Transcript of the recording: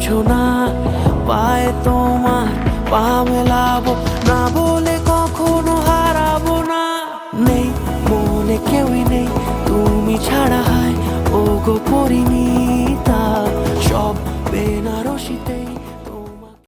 কিছু না, পায়ে তোমার পা মেলাবো না বলে কখনো হারাবো না। নেই মনে কেউই নেই তুমি ছাড়া, হায় ও গো পরিণীতা, সব বেনারসিতেই